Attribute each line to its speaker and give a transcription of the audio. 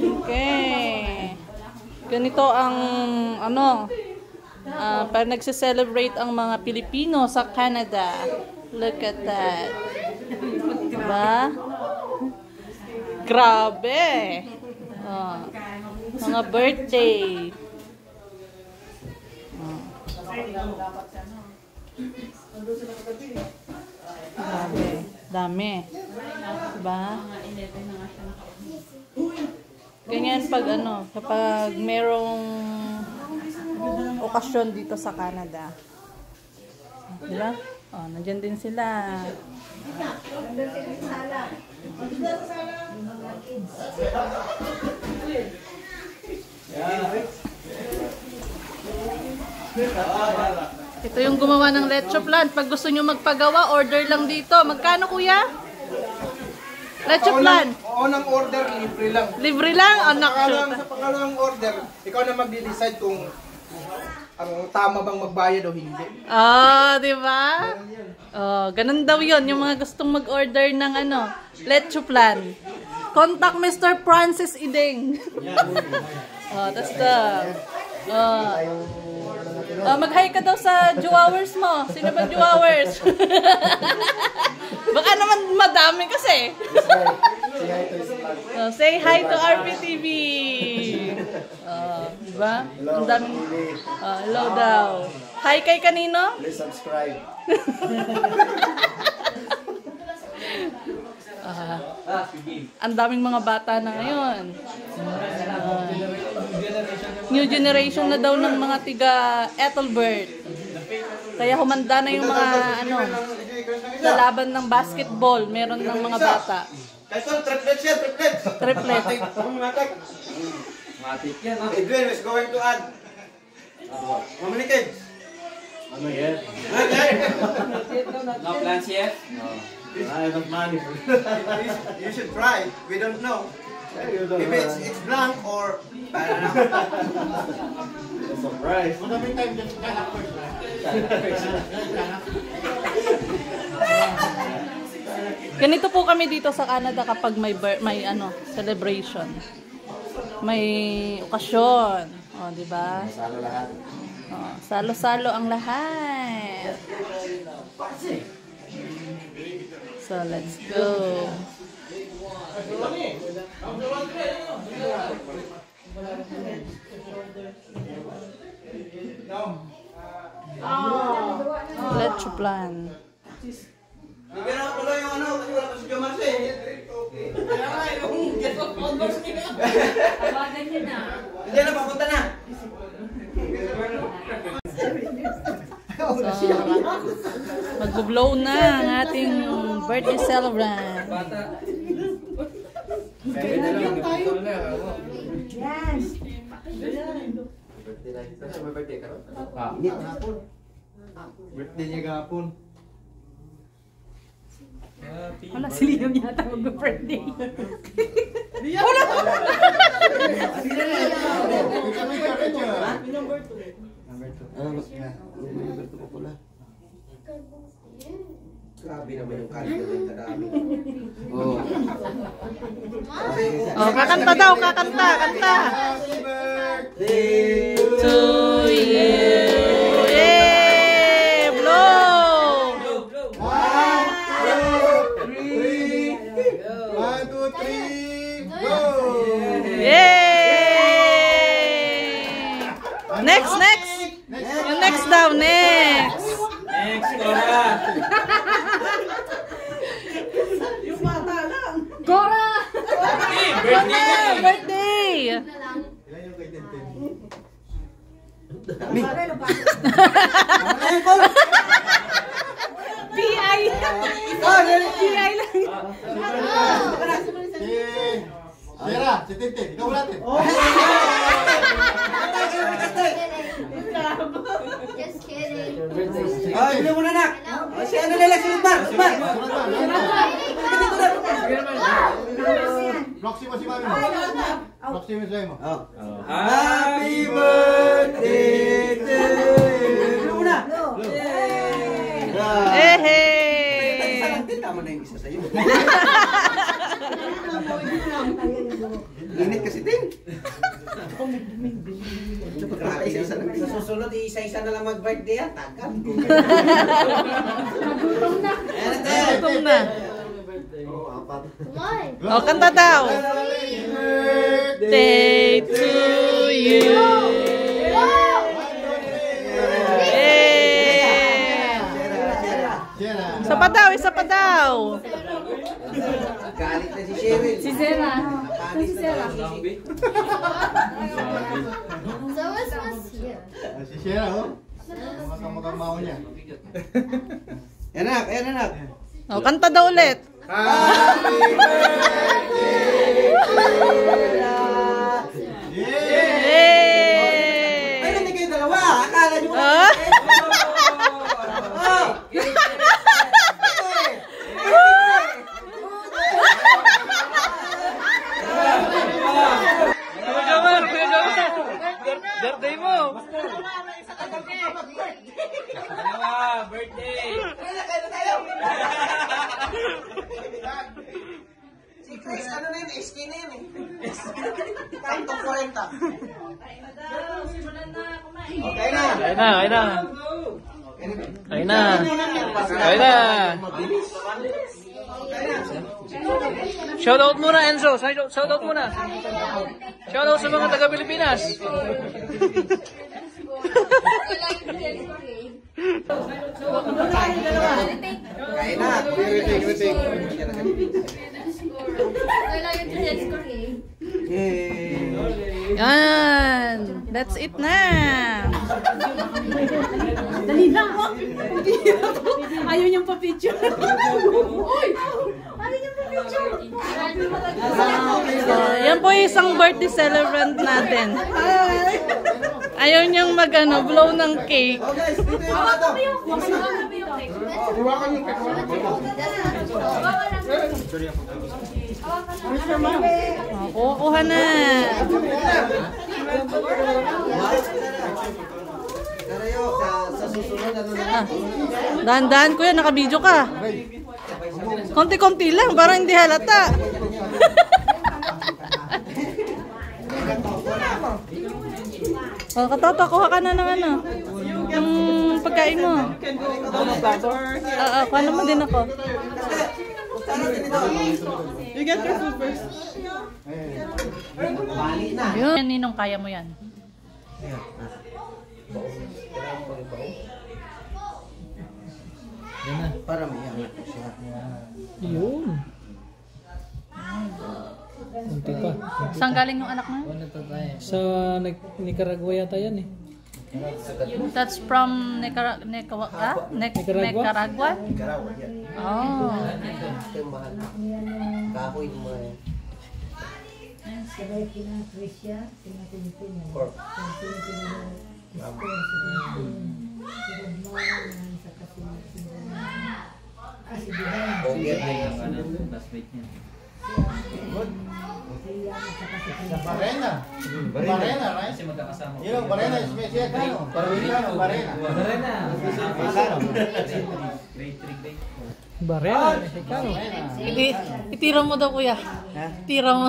Speaker 1: Okay. Ganito ang ano, pag nagse-celebrate ang mga Pilipino sa Canada. Look at that. Diba? Grabe. Mga birthday. Grabe. Dami. Diba? Ganyan pag ano, kapag merong okasyon dito sa Canada. Diba? Oh, nandiyan din sila. Ito yung gumawa ng leche flan. Pag gusto nyo magpagawa, order lang dito. Magkano kuya? Leche flan.
Speaker 2: Unang order, libre lang.
Speaker 1: Libre lang? Anak shoot.
Speaker 2: Sa pangalawang order, ikaw na magde-decide kung ang tama bang magbayad o hindi.
Speaker 1: Di ba? Ganun daw yun. Yung mga gustong mag-order ng ano, leche flan. Contact Mr. Francis Ideng. That's the... mag-hi ka daw sa Jowers mo. Sino ba Jowers? Baka naman madami kasi. Say hi to RPTV. Diba? Ang daming... hello daw. Hi kay kanino?
Speaker 2: Please subscribe.
Speaker 1: Ang daming mga bata na ngayon. New generation na daw ng mga tiga Ethelbert. Kaya humanda na yung mga ano, lalaban ng basketball. Meron ng mga bata.
Speaker 2: Triplet siya, triplet.
Speaker 1: Triplet.
Speaker 2: Matik yan. Edwin is going to add. How many kids?
Speaker 3: Ano yan?
Speaker 4: No plans yet?
Speaker 3: No. I have money.
Speaker 2: You should try. We don't know. If it's blank or
Speaker 3: surprise.
Speaker 1: Ganito po kami dito sa Canada kapag may ano, celebration. May okasyon. Di ba?
Speaker 3: Salo lahat.
Speaker 1: Salo-salo ang lahat. So, let's go. Leche flan.
Speaker 2: bigyan ako tuloy yung ano, kasi wala pa si Jomar siya eh. Kaya nga, yung guest of honors niya.
Speaker 4: Tawagan niya na.
Speaker 2: Hindi na, papunta na.
Speaker 1: So, mag-blow na ang ating birthday celebrant.
Speaker 4: Yes.
Speaker 3: Birthday ka rin?
Speaker 2: Birthday niya gapon.
Speaker 4: Wala, si Liam yata mag-birthday.
Speaker 1: Wala!
Speaker 3: Number 2 ko pula.
Speaker 2: Grabe naman yung kalito ng kadami.
Speaker 1: Kakanta daw, kakanta, kanta.
Speaker 2: Happy birthday
Speaker 1: To you. Yay! Blow!
Speaker 2: 1, 2, 3, go!
Speaker 1: Yay! Next, next! Yung next daw, next!
Speaker 4: Next, Cora!
Speaker 1: Yung bata lang!
Speaker 4: Cora!
Speaker 1: Birthday! Birthday!
Speaker 2: Ilan yung kay Tintin?
Speaker 1: PI! PI lang!
Speaker 2: Sira, si Tintin, ikaw natin.
Speaker 5: Just kidding.
Speaker 2: Ay, hindi mo na nak. Si ano nila, si Lutmar. Proxy mo si Mami mo. Proxy mo si Mami mo. Happy birthday to you. Ano muna?
Speaker 1: Hey!
Speaker 2: Tama na yung isa sa'yo. Init kasi din. Grabe, isa-isa lang.
Speaker 6: Sa susunod, isa-isa na lang mag-birthday yan. Tagal.
Speaker 4: Nagutom na.
Speaker 1: Gutom na.
Speaker 5: Why?
Speaker 1: O, kanta daw. Day to you. Yay! Isa pa daw, isa pa daw.
Speaker 6: Galit na si Cheryl.
Speaker 4: Si Zera. Si Zera.
Speaker 5: So what's what's here?
Speaker 2: Si Shera, oh. Mukhang mao niya.
Speaker 6: Anak, anak.
Speaker 1: O, kanta daw ulit.
Speaker 6: Happy birthday to you.
Speaker 1: Yay!
Speaker 6: Ay, hindi kayo dalawa. Akala nyo
Speaker 1: Ah?
Speaker 3: Birthday mo! Birthday!
Speaker 6: Si Chris, ano na yun? SK na yun eh. Kanto 40. Okay na.
Speaker 3: Ayun na, ayun na. Ayun na. Ayun na. Shoutout muna, Enzo. Shoutout muna. Shoutout sa mga taga-Pilipinas.
Speaker 6: Kain na.
Speaker 5: Kailangan yung head score eh.
Speaker 6: Yay.
Speaker 1: Yan. That's it na.
Speaker 4: Dali lang. Ayaw niyang pa-picture. Uy! Ayaw niyang pa-picture.
Speaker 1: So, yan po yung isang birthday celebrant natin. Ayaw niyang blow ng cake.
Speaker 6: Oh guys, dito yung mga to.
Speaker 1: Kukuha na.
Speaker 6: Karayo, sa susunod, ano na?
Speaker 1: Dahan-dahan ko yan, nakabidyo ka. Konti-konti lang, parang hindi halata. Katoto, kuha ka na ng yung pagkain mo. Kuha naman din ako.
Speaker 6: You get your food first.
Speaker 1: Yun, Ninong, kaya mo yan.
Speaker 6: Para may angat ko siya.
Speaker 7: Yun. Kunti pa.
Speaker 1: Saan galing yung anak mo?
Speaker 7: Sa Nicaragua yata yan eh.
Speaker 1: That's from Nicaragua?
Speaker 6: Karawa yan.
Speaker 1: Oh.
Speaker 6: Ito yung mahal. Kahoy mo eh. Pork. Okay.
Speaker 2: Sa Barena. Barena, right? Yun ang Barena, special kano? Parang Barena.
Speaker 7: Barena, mexicano.
Speaker 1: Itira mo daw, kuya. Itira mo.